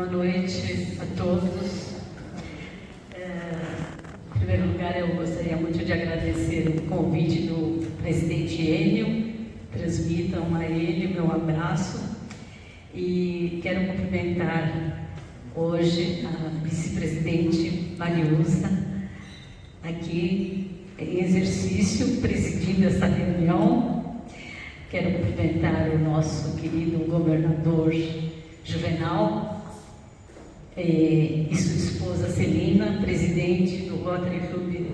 Boa noite a todos. Em primeiro lugar, eu gostaria muito de agradecer o convite do presidente Enio. Transmitam a ele o meu abraço e quero cumprimentar hoje a vice-presidente Mariusa, aqui em exercício, presidindo essa reunião. Quero cumprimentar o nosso querido governador Juvenal e sua esposa Celina, presidente do Rotary Club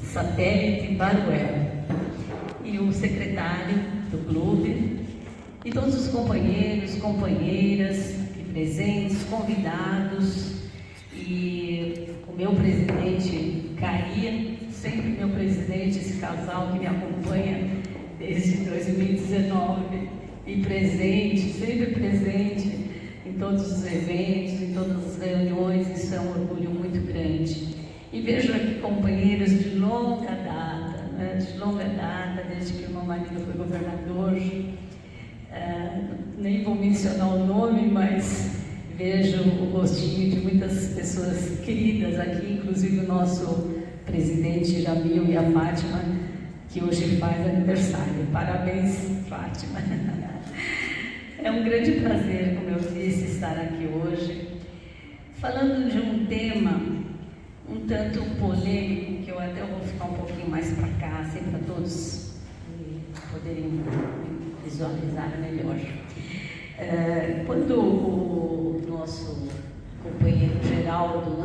Satélite Barueri, e o secretário do clube, e todos os companheiros, companheiras aqui presentes, convidados, e o meu presidente Caia, sempre meu presidente, esse casal que me acompanha desde 2019, e presente, sempre presente em todos os eventos, em todas as reuniões. Isso é um orgulho muito grande. E vejo aqui companheiros de longa data, né? De longa data, desde que o irmão marido foi governador. Nem vou mencionar o nome, mas vejo o rostinho de muitas pessoas queridas aqui, inclusive o nosso presidente Jamil e a Fátima, que hoje faz aniversário. Parabéns, Fátima. É um grande prazer, como eu disse, estar aqui hoje, falando de um tema um tanto polêmico, que eu até vou ficar um pouquinho mais para cá, assim, para todos poderem visualizar melhor. Quando o nosso companheiro Geraldo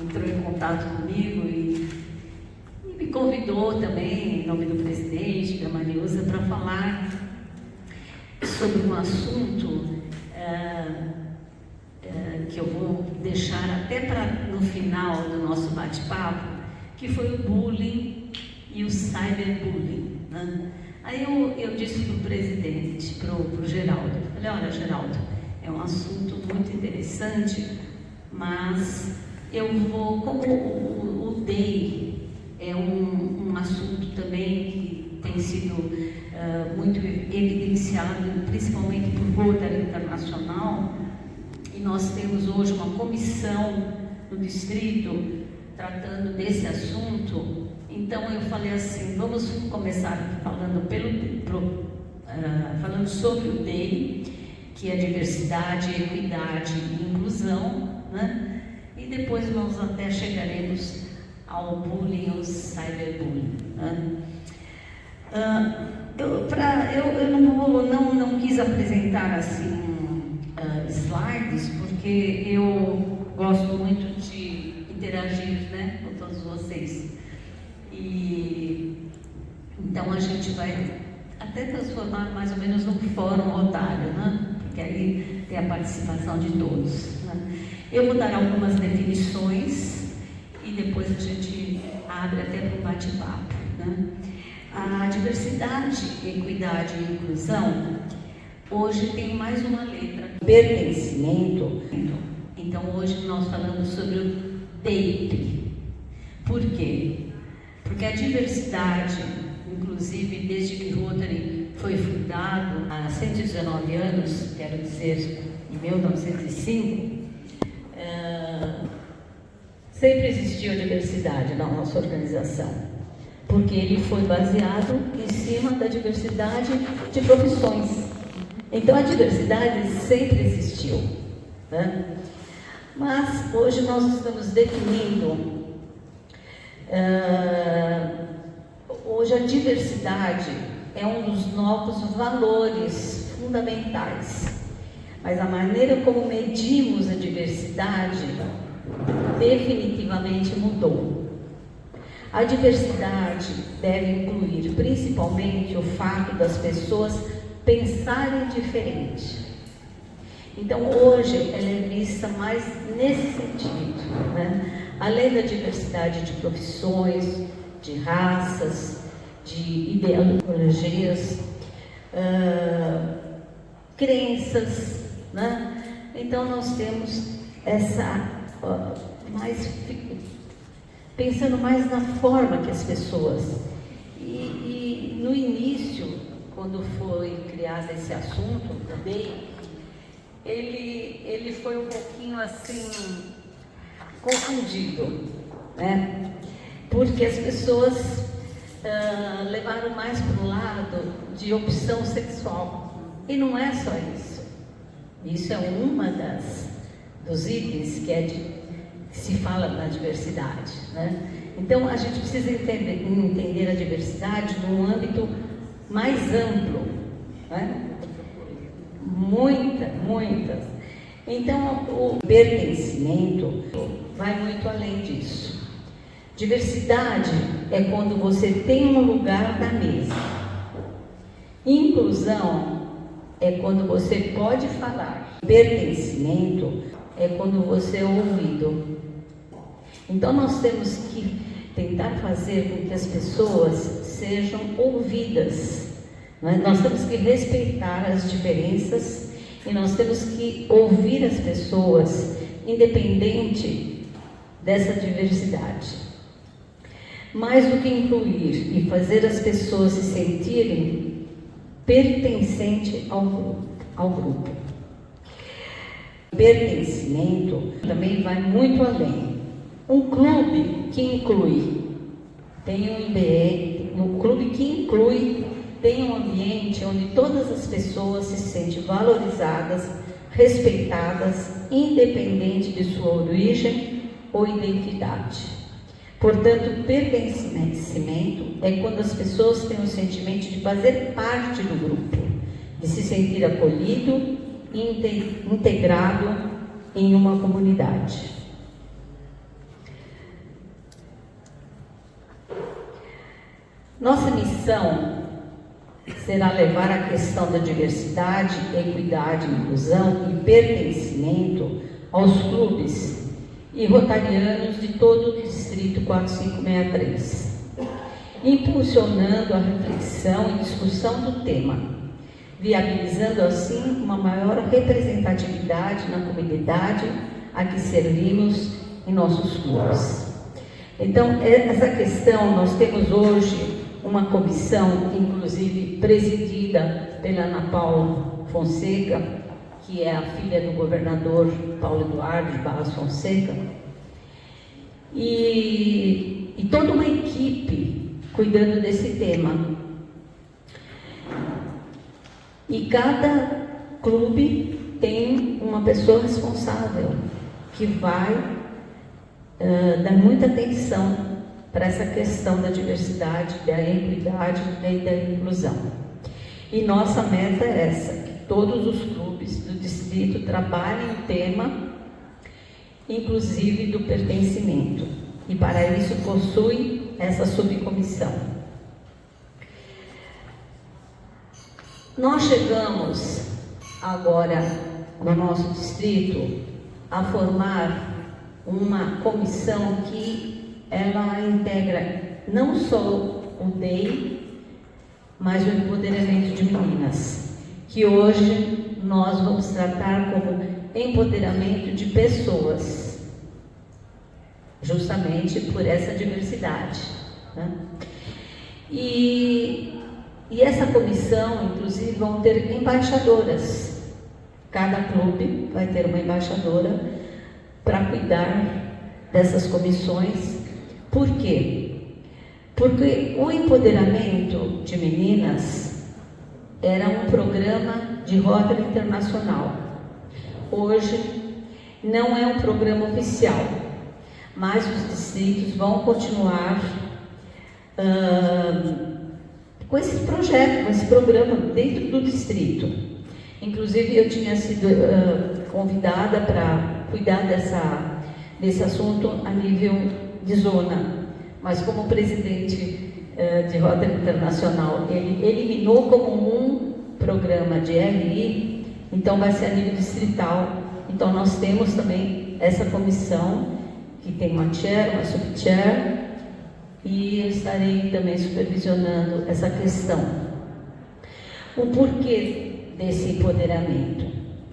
entrou em contato comigo e me convidou também, em nome do presidente, da Mariusa, para falar sobre um assunto que eu vou deixar até para no final do nosso bate-papo, que foi o bullying e o cyberbullying, né? Aí eu disse para o presidente, para o Geraldo, falei: olha, Geraldo, é um assunto muito interessante, mas eu vou, como o DEI é um assunto também que tem sido muito evidenciado, principalmente por Rotary Internacional, e nós temos hoje uma comissão no distrito tratando desse assunto. Então eu falei assim: vamos começar falando falando sobre o DEI, que é diversidade, equidade e inclusão, né? E depois nós até chegaremos ao bullying, ao cyberbullying, né? Eu não quis apresentar assim slides, porque eu gosto muito de interagir, né, com todos vocês. E então a gente vai até transformar mais ou menos num fórum Rotário, né? Porque aí tem a participação de todos, né? Eu vou dar algumas definições e depois a gente abre até para um bate-papo, né? A diversidade, equidade e inclusão hoje tem mais uma letra: pertencimento. Então hoje nós falamos sobre o DEIP. Por quê? Porque a diversidade, inclusive desde que Rotary foi fundado há 119 anos, quero dizer, em 1905, sempre existiu a diversidade na nossa organização, porque ele foi baseado em cima da diversidade de profissões. Então a diversidade sempre existiu, né? Mas hoje nós estamos definindo, hoje a diversidade é um dos novos valores fundamentais, mas a maneira como medimos a diversidade definitivamente mudou. A diversidade deve incluir principalmente o fato das pessoas pensarem diferente. Então hoje ela é vista mais nesse sentido, né? Além da diversidade de profissões, de raças, de ideologias, crenças, né? Então nós temos essa pensando mais na forma que as pessoas. E no início, quando foi criado esse assunto também, ele foi um pouquinho assim confundido, né? Porque as pessoas levaram mais para o lado de opção sexual, e não é só isso. Isso é uma dos itens que se fala na diversidade, né? Então a gente precisa entender a diversidade num âmbito mais amplo, né? Muitas. Então o pertencimento vai muito além disso. Diversidade é quando você tem um lugar na mesa. Inclusão é quando você pode falar. Pertencimento é quando você é ouvido. Então nós temos que tentar fazer com que as pessoas sejam ouvidas, né? Nós temos que respeitar as diferenças e nós temos que ouvir as pessoas, independente dessa diversidade. Mais do que incluir e fazer as pessoas se sentirem pertencentes ao grupo. Pertencimento também vai muito além. Um clube que inclui, tem um IBE, um clube que inclui, tem um ambiente onde todas as pessoas se sentem valorizadas, respeitadas, independente de sua origem ou identidade. Portanto, pertencimento é quando as pessoas têm o sentimento de fazer parte do grupo, de se sentir acolhido e integrado em uma comunidade. Nossa missão será levar a questão da diversidade, equidade, inclusão e pertencimento aos clubes e rotarianos de todo o Distrito 4563, impulsionando a reflexão e discussão do tema, viabilizando assim uma maior representatividade na comunidade a que servimos em nossos clubes. Então, essa questão, nós temos hoje uma comissão, inclusive presidida pela Ana Paula Fonseca, que é a filha do governador Paulo Eduardo de Barros Fonseca, e toda uma equipe cuidando desse tema. E cada clube tem uma pessoa responsável que vai dar muita atenção para essa questão da diversidade, da equidade e da inclusão. E nossa meta é essa, que todos os clubes do distrito trabalhem o tema, inclusive do pertencimento. E para isso possui essa subcomissão. Nós chegamos agora no nosso distrito a formar uma comissão que ela integra não só o DEI, mas o empoderamento de meninas, que hoje nós vamos tratar como empoderamento de pessoas, justamente por essa diversidade, né? E essa comissão, inclusive, vão ter embaixadoras. Cada clube vai ter uma embaixadora para cuidar dessas comissões. Por quê? Porque o empoderamento de meninas era um programa de Rotary Internacional. Hoje não é um programa oficial, mas os distritos vão continuar com esse projeto, com esse programa dentro do distrito. Inclusive eu tinha sido convidada para cuidar desse assunto a nível de zona, mas como o presidente de Rotary Internacional, ele eliminou como um programa de RI, então vai ser a nível distrital. Então nós temos também essa comissão, que tem uma chair, uma subchair, e eu estarei também supervisionando essa questão. O porquê desse empoderamento?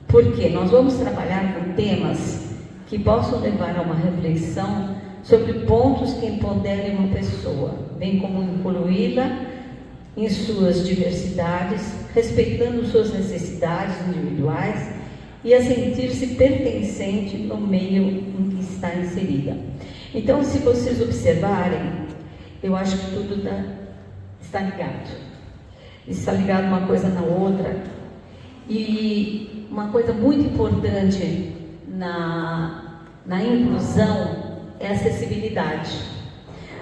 Porque nós vamos trabalhar com temas que possam levar a uma reflexão sobre pontos que empoderem uma pessoa, bem como incluí-la em suas diversidades, respeitando suas necessidades individuais e a sentir-se pertencente no meio em que está inserida. Então, se vocês observarem, eu acho que tudo está ligado. Está ligado uma coisa na outra. E uma coisa muito importante na inclusão é a acessibilidade.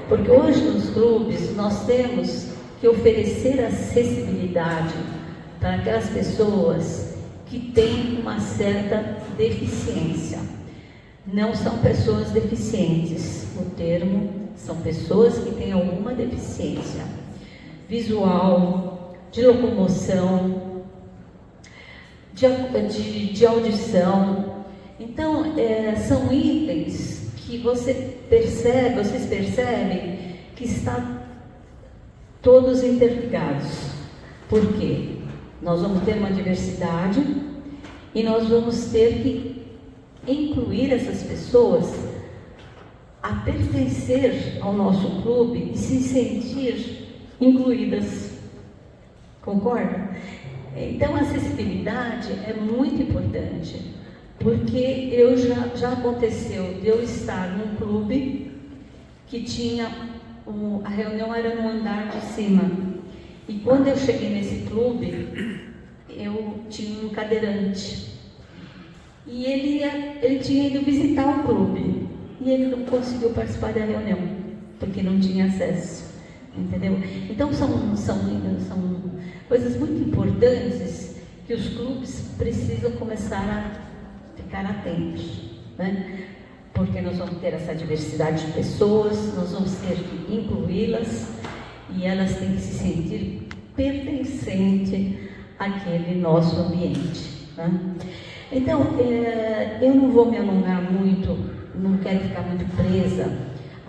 Porque hoje nos clubes nós temos que oferecer acessibilidade para aquelas pessoas que têm uma certa deficiência. Não são pessoas deficientes, o termo são pessoas que têm alguma deficiência visual, de locomoção, de audição. Então, são itens que vocês percebem que estão todos interligados. Por quê? Nós vamos ter uma diversidade e nós vamos ter que incluir essas pessoas a pertencer ao nosso clube e se sentir incluídas. Concorda? Então, a acessibilidade é muito importante, porque já aconteceu de eu estar num clube que tinha, a reunião era no andar de cima, e quando eu cheguei nesse clube, eu tinha um cadeirante, e ele tinha ido visitar o clube, e ele não conseguiu participar da reunião, porque não tinha acesso, entendeu? Então são coisas muito importantes que os clubes precisam começar a ficar atentos, né? Porque nós vamos ter essa diversidade de pessoas, nós vamos ter que incluí-las e elas têm que se sentir pertencente àquele nosso ambiente, né? Então, eu não vou me alongar muito, não quero ficar muito presa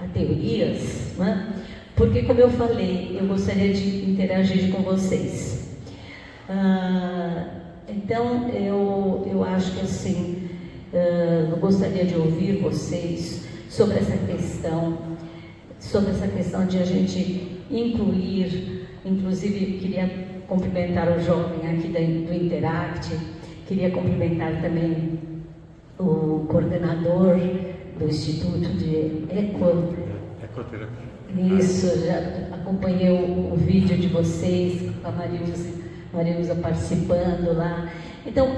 a teorias, né? Porque, como eu falei, eu gostaria de interagir com vocês. Então, eu acho que assim, eu gostaria de ouvir vocês sobre essa questão de a gente incluir, inclusive queria cumprimentar o jovem aqui do Interact, queria cumprimentar também o coordenador do Instituto de Ecoterapia. Isso, já acompanhei o vídeo de vocês, com a Mariusa participando lá. Então,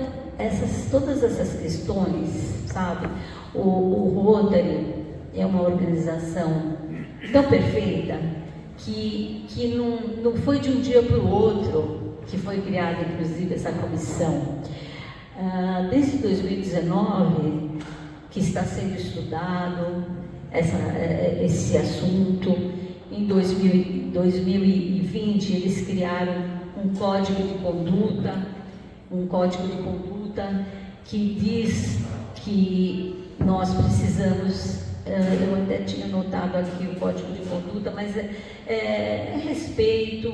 todas essas questões, sabe? O Rotary é uma organização tão perfeita que não foi de um dia para o outro que foi criada, inclusive, essa comissão. Desde 2019, que está sendo estudado esse assunto. Em 2020, eles criaram um código de conduta que diz que nós precisamos, eu até tinha notado aqui o código de conduta, mas é respeito,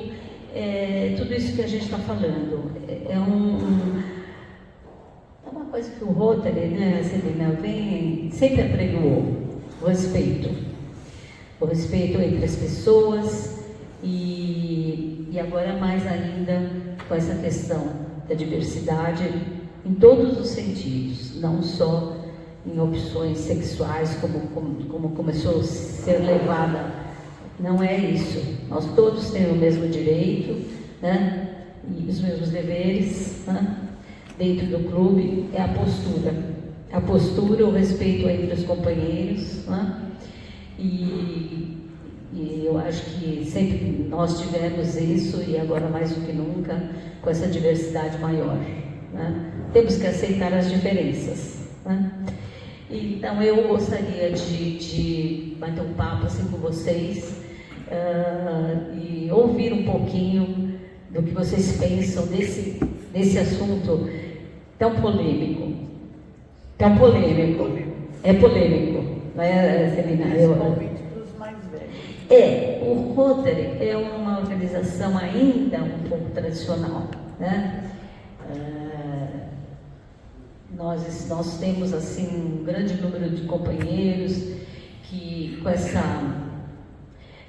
tudo isso que a gente está falando. É uma coisa que o Rotary, né, Celina, sempre apregoou. O respeito entre as pessoas e agora mais ainda com essa questão da diversidade em todos os sentidos, não só em opções sexuais como começou a ser levada. Não é isso. Nós todos temos o mesmo direito, né, e os mesmos deveres, né, dentro do clube. É a postura, o respeito entre os companheiros, né? E eu acho que sempre nós tivemos isso e agora mais do que nunca com essa diversidade maior, né? Temos que aceitar as diferenças, né? Então eu gostaria de bater um papo assim com vocês e ouvir um pouquinho do que vocês pensam desse assunto tão polêmico. Tão polêmico. É polêmico, não é, Celina? Principalmente para os mais velhos. O Rotary é uma organização ainda um pouco tradicional, né? Nós temos assim um grande número de companheiros que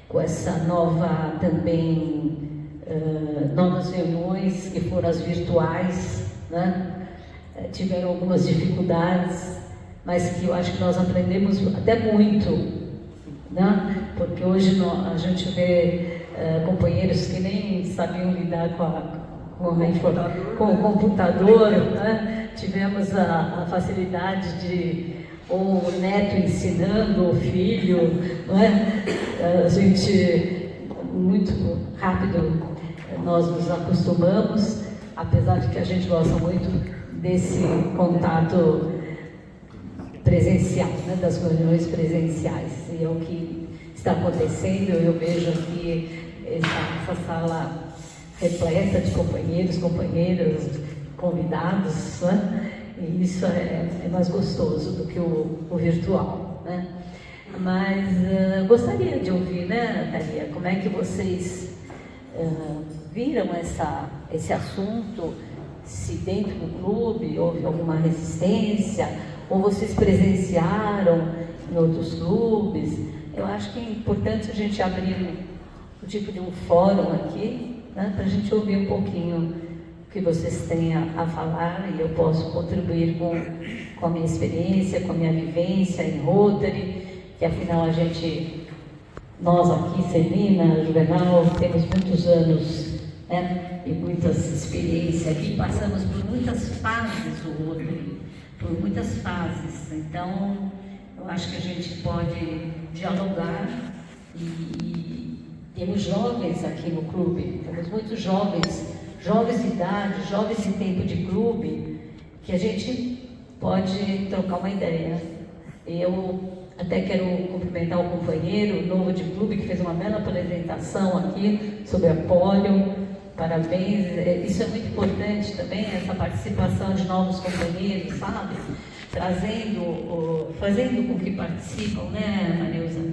com essa nova também novas reuniões que foram as virtuais, né? tiveram algumas dificuldades, mas que eu acho que nós aprendemos até muito, né? Porque hoje a gente vê companheiros que nem sabiam lidar com o computador, né? Tivemos a facilidade de ou o neto ensinando o filho, não é? A gente, muito rápido, nós nos acostumamos, apesar de que a gente gosta muito desse contato presencial, né? Das reuniões presenciais. E é o que está acontecendo. Eu vejo aqui essa sala repleta de companheiros, companheiras, convidados, né? E isso é mais gostoso do que o virtual, né? Mas gostaria de ouvir, né, Thalia, como é que vocês viram esse assunto, se dentro do clube houve alguma resistência, ou vocês presenciaram em outros clubes. Eu acho que é importante a gente abrir um tipo de um fórum aqui, né, para a gente ouvir um pouquinho o que vocês têm a falar, e eu posso contribuir com a minha experiência, com a minha vivência em Rotary, que afinal nós aqui, Celina, Juvenal, temos muitos anos, né, e muitas experiências aqui, passamos por muitas fases do Rotary, por muitas fases. Então, eu acho que a gente pode dialogar e temos jovens aqui no clube, temos muitos jovens de idade, jovens em tempo de clube, que a gente pode trocar uma ideia. Eu até quero cumprimentar o companheiro novo de clube, que fez uma bela apresentação aqui sobre a polio. Parabéns, isso é muito importante também, essa participação de novos companheiros, sabe? Fazendo com que participam, né, Marilza?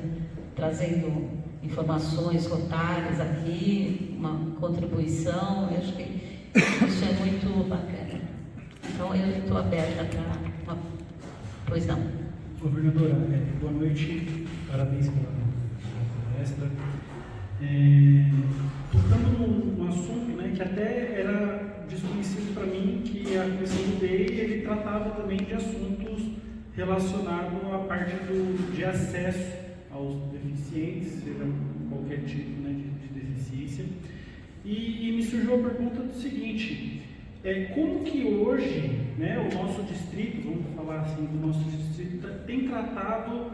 Trazendo informações rotárias aqui, uma contribuição. Eu acho que isso é muito bacana. Então eu estou aberta para uma... Pois não. Governadora, boa noite, parabéns pela palestra. Tocando num assunto, né, que até era desconhecido para mim, que a Comissão do DEI, ele tratava também de assuntos relacionados à parte de acesso aos deficientes, seja qualquer tipo, né, de deficiência. E me surgiu a pergunta do seguinte: como que hoje, né, o nosso distrito, vamos falar assim, do nosso distrito, tem tratado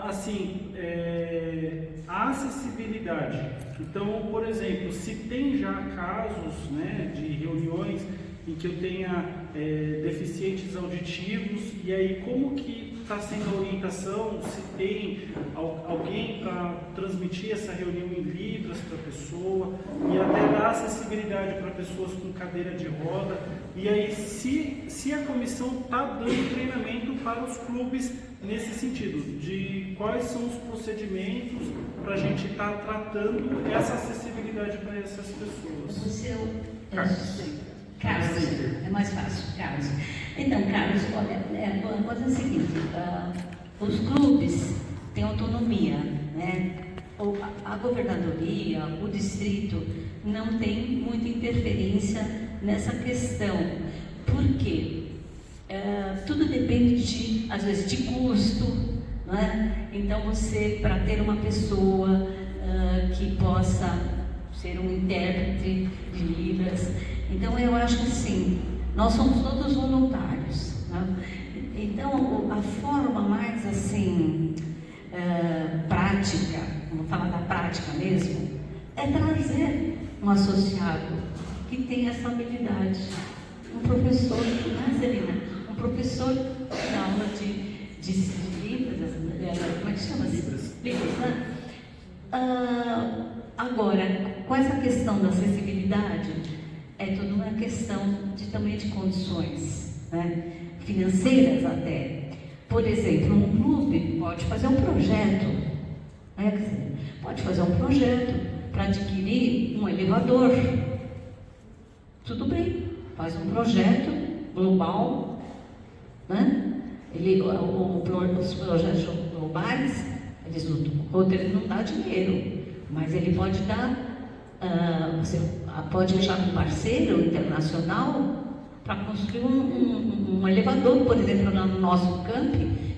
assim, a acessibilidade? Então, por exemplo, se tem já casos, né, de reuniões em que eu tenha deficientes auditivos, e aí como que está sendo a orientação, se tem alguém para transmitir essa reunião em libras para a pessoa, e até dar acessibilidade para pessoas com cadeira de roda, e aí se a comissão está dando treinamento para os clubes nesse sentido, de quais são os procedimentos para a gente estar tratando essa acessibilidade para essas pessoas. Carlos, é mais fácil, Carlos. Então, Carlos, olha, a coisa é a seguinte, os clubes têm autonomia, né? A governadoria, o distrito, não tem muita interferência nessa questão. Por quê? Tudo depende, às vezes, de custo, não é? Então, você, para ter uma pessoa que possa ser um intérprete de Libras, então eu acho que assim, nós somos todos voluntários, né? Então a forma mais assim prática, vamos falar da prática mesmo, é trazer um associado que tem essa habilidade, um professor, né, Celina? Um professor da aula de Libras, como é que chama? Libras, né? Agora, com essa questão da acessibilidade, é toda uma questão também de condições, né, financeiras até. Por exemplo, um clube pode fazer um projeto, né, quer dizer, pode fazer um projeto para adquirir um elevador. Tudo bem, faz um projeto global, né? Os projetos globais, o Rotary não dá dinheiro, mas ele pode dar, você pode achar um parceiro internacional para construir um elevador, por exemplo, no nosso camp,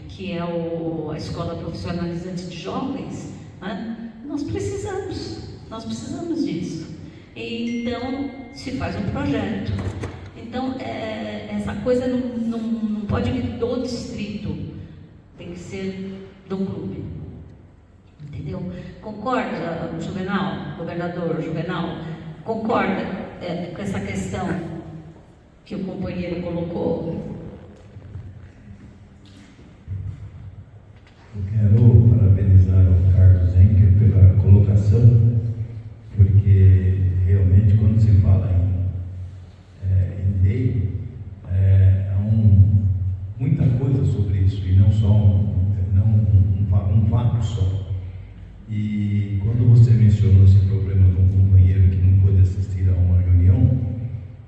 que é a Escola Profissionalizante de Jovens, né? Nós precisamos disso. Então, se faz um projeto. Então, essa coisa não pode vir do distrito, tem que ser do clube. Entendeu? Concorda, Juvenal, governador Juvenal? Concorda com essa questão que o companheiro colocou? Eu quero parabenizar o Carlos Henker pela colocação, porque realmente quando se fala em DEI, há muita coisa sobre isso, e não só um fato só. E quando você mencionou esse problema de um companheiro que não pôde assistir a uma reunião,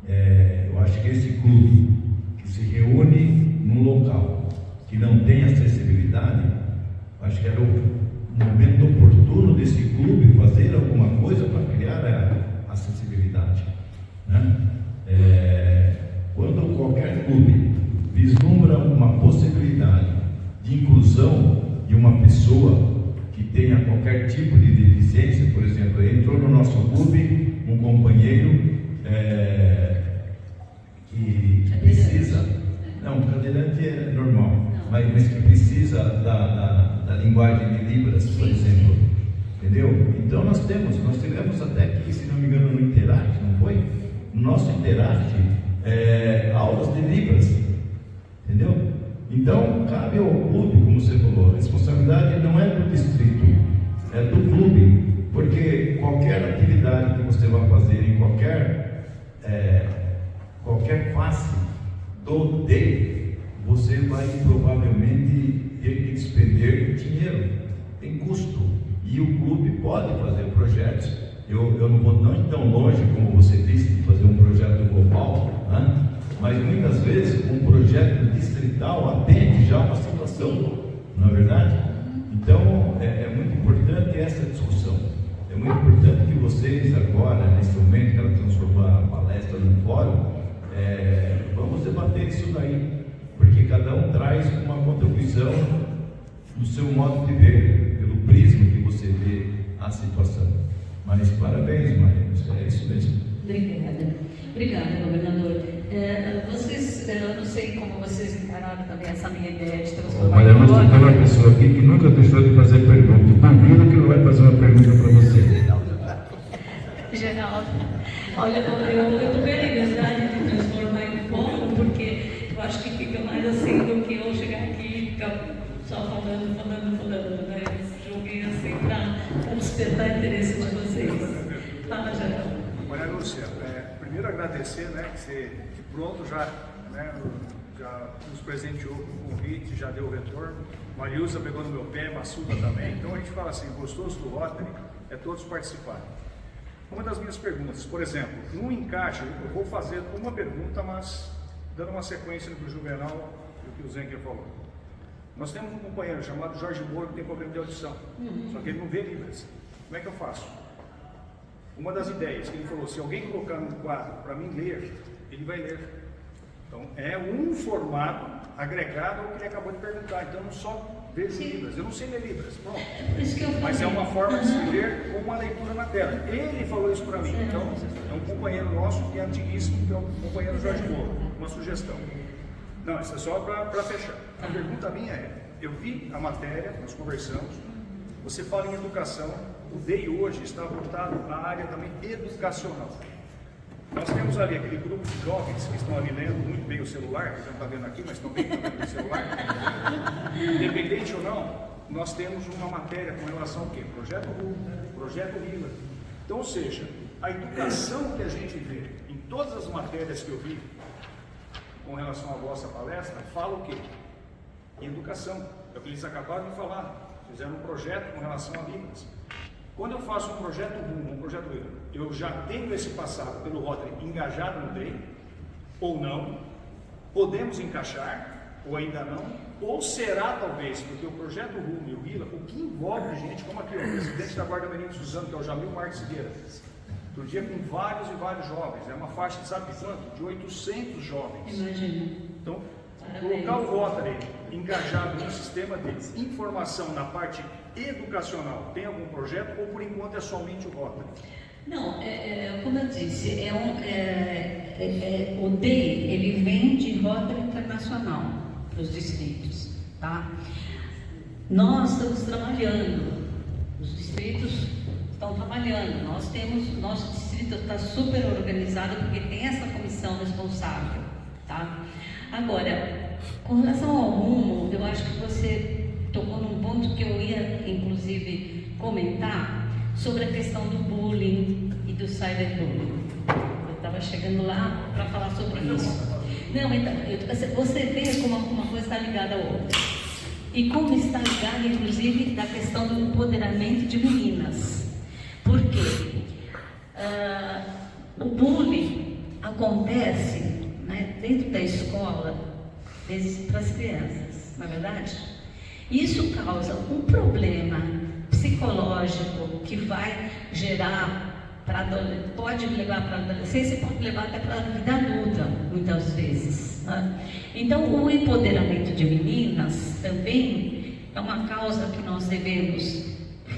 eu acho que esse clube que se reúne num local que não tem acessibilidade, acho que era o momento oportuno desse clube fazer alguma coisa para criar a acessibilidade, né? Quando qualquer clube vislumbra uma possibilidade de inclusão de uma pessoa que tenha qualquer tipo de deficiência, por exemplo, entrou no nosso clube um companheiro que precisa, não, cadeirante é normal, mas que precisa da linguagem de Libras, por exemplo, entendeu? Então nós tivemos até aqui, se não me engano, no Interact, não foi? No nosso Interact, aulas de Libras, entendeu? Então cabe ao clube, como você falou, a responsabilidade não é do distrito, é do clube, porque qualquer atividade que você vai fazer em qualquer face do DEI, você vai provavelmente ter que despender dinheiro, tem custo, e o clube pode fazer projetos. Eu não vou não ir tão longe como você disse, de fazer um projeto global, né? Mas muitas vezes um projeto distrital atende já uma situação, não é verdade? Então é muito importante essa discussão, é muito importante que vocês agora, nesse momento que ela transformou a palestra num fórum, vamos debater isso daí, porque cada um traz uma contribuição do seu modo de ver, pelo prisma que você vê a situação. Mas parabéns, Maria, é isso mesmo. Obrigada, governador. Eu não sei como vocês encararam também essa minha ideia de transformar. Olha, nós temos uma pessoa aqui que nunca deixou de fazer pergunta. Duvido que não vai fazer uma pergunta para você. Geraldo, olha, eu estou bem liberdade de transformar em fórum, porque eu acho que fica mais assim do que eu chegar aqui e ficar só falando, né? Joguei assim para despertar interesse de vocês. Fala, Geraldo. Maria Lúcia, primeiro agradecer, né, que pronto já, né, já nos presenteou com o convite, já deu o retorno. Marilza pegou no meu pé, Massuda também. Então a gente fala assim, gostoso do Rotary é todos participarem. Uma das minhas perguntas, por exemplo, no encaixe, eu vou fazer uma pergunta, mas dando uma sequência do Juvenal do que o Zenker falou. Nós temos um companheiro chamado Jorge Moura que tem problema de audição, só que ele não vê Libras. Como é que eu faço? Uma das ideias que ele falou, se alguém colocar no quadro para mim ler, ele vai ler. Então é um formato agregado ao que ele acabou de perguntar. Então eu não só vejo Libras, eu não sei ler Libras, pronto. Mas é uma forma de escrever com uma leitura na tela. Ele falou isso para mim. Então é um companheiro nosso que é antiguíssimo, que é o companheiro Jorge Moura. Uma sugestão. Não, isso é só para fechar. A pergunta minha eu vi a matéria, nós conversamos, você fala em educação, o DEI hoje está voltado à área também educacional. Nós temos ali aquele grupo de jovens que estão ali lendo muito bem o celular, que você não está vendo aqui, mas estão bem lendo o celular. Independente ou não, nós temos uma matéria com relação ao quê? Projeto RU, Projeto RILA. Então, ou seja, a educação que a gente vê em todas as matérias que eu vi com relação à vossa palestra, fala o quê? Em educação. É o que eles acabaram de falar. Fizeram um projeto com relação a Libras. Quando eu faço um projeto RU, um projeto RILA, eu já tenho esse passado pelo Rotary engajado no DEI, ou não, podemos encaixar, ou ainda não, ou será talvez, porque o projeto RU e o RILA, o que envolve gente, como aqui o presidente da Guarda Menino Suzano, que é o Jamil Marques Figueira, Outro dia com vários e vários jovens, é uma faixa de sabe quanto? De 800 jovens. Imagina. Então, Parabéns. colocar o Rotary engajado no sistema deles, informação na parte educacional, tem algum projeto ou por enquanto é somente o Rotary? Não, como eu disse, o DEI, ele vem de Rotary Internacional para os distritos, tá? Nós estamos trabalhando, os distritos estão trabalhando, nosso distrito está super organizado porque tem essa comissão responsável, tá? Agora, com relação ao rumo, eu acho que você tocou num ponto que eu ia, inclusive, comentar sobre a questão do bullying e do cyberbullying. Eu estava chegando lá para falar sobre isso. Não, então, você vê como uma coisa está ligada à outra. E como está ligada, inclusive, da questão do empoderamento de meninas. Por quê? O bullying acontece, né, dentro da escola para as crianças, na verdade? Isso causa um problema psicológico que vai gerar, pode levar para a adolescência e pode levar até para a vida adulta, muitas vezes. Né? Então, o empoderamento de meninas também é uma causa que nós devemos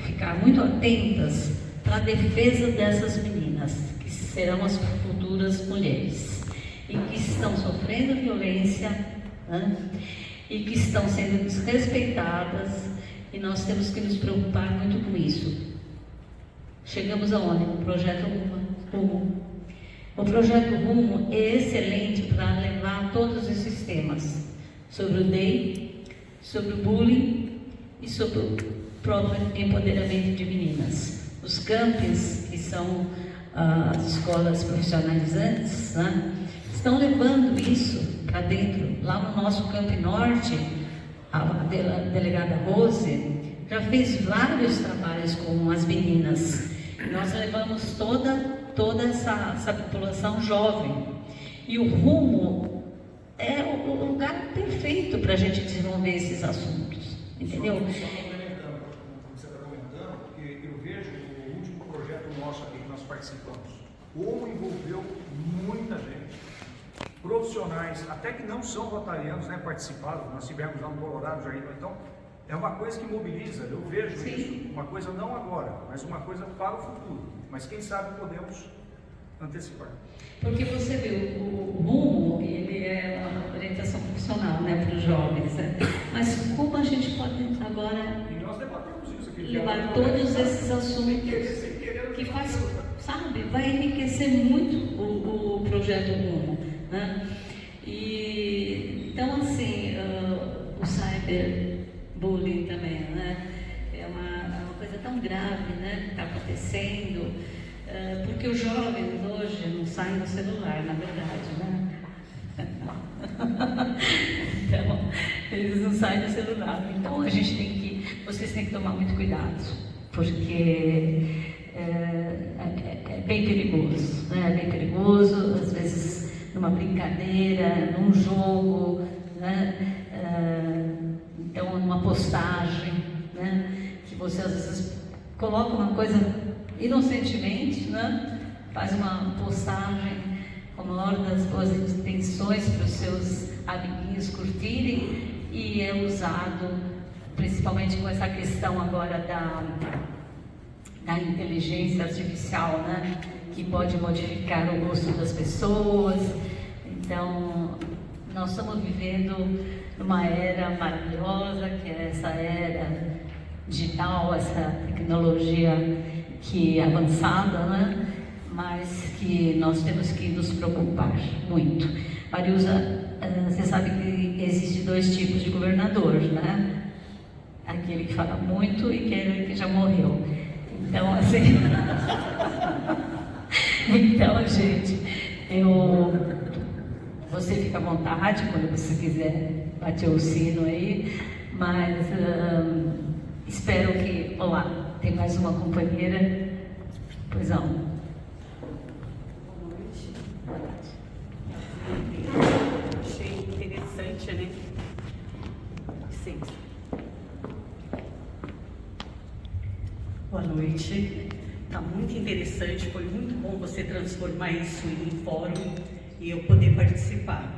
ficar muito atentas para a defesa dessas meninas, que serão as futuras mulheres, e que estão sofrendo violência, né? E que estão sendo desrespeitadas, e nós temos que nos preocupar muito com isso. Chegamos aonde? O projeto Rumo. O projeto Rumo é excelente para levar todos esses temas, sobre o DEI, sobre o bullying e sobre o próprio empoderamento de meninas. Os campos, que são as escolas profissionalizantes, né, estão levando isso para dentro. Lá no nosso Campo Norte, a delegada Rose já fez vários trabalhos com as meninas. Nós levamos toda essa população jovem. E o Rumo é o lugar perfeito para a gente desenvolver esses assuntos. Entendeu? Só complementando, como você está comentando, porque eu vejo o último projeto nosso aqui que nós participamos, como envolveu muita gente, profissionais, até que não são rotarianos, né, participaram, nós tivemos lá no Colorado, já então, é uma coisa que mobiliza, eu vejo isso, uma coisa não agora, mas uma coisa para o futuro, mas quem sabe podemos antecipar. Porque você vê, o Rumo, ele é uma orientação profissional, né, para os jovens, né? Mas como a gente pode agora E nós debatemos isso aqui. levar todos esses assuntos que faz, sabe, vai enriquecer muito o projeto Rumo, né? E então assim, o cyberbullying também, né? É uma coisa tão grave, né, que está acontecendo, porque os jovens hoje não saem do celular, na verdade, né? Então, eles não saem do celular. Então vocês têm que tomar muito cuidado, porque é bem perigoso, né? É bem perigoso, às vezes numa brincadeira, num jogo, né? Então numa postagem, né? Que você às vezes coloca uma coisa inocentemente, né? Faz uma postagem com a maior das boas intenções para os seus amiguinhos curtirem e é usado, principalmente com essa questão agora da inteligência artificial, né? Que pode modificar o gosto das pessoas. Então, nós estamos vivendo numa era maravilhosa, que é essa era digital, essa tecnologia que é avançada, né? Mas que nós temos que nos preocupar muito. Mariusa, você sabe que existem dois tipos de governador, né? Aquele que fala muito e aquele que já morreu. Então, assim... Então, gente, você fica à vontade quando você quiser bater o sino aí, mas espero que... Olá, tem mais uma companheira? Pois não. Boa noite. Achei interessante, né? Sim. Boa noite. Está muito interessante, foi muito bom você transformar isso em fórum e eu poder participar.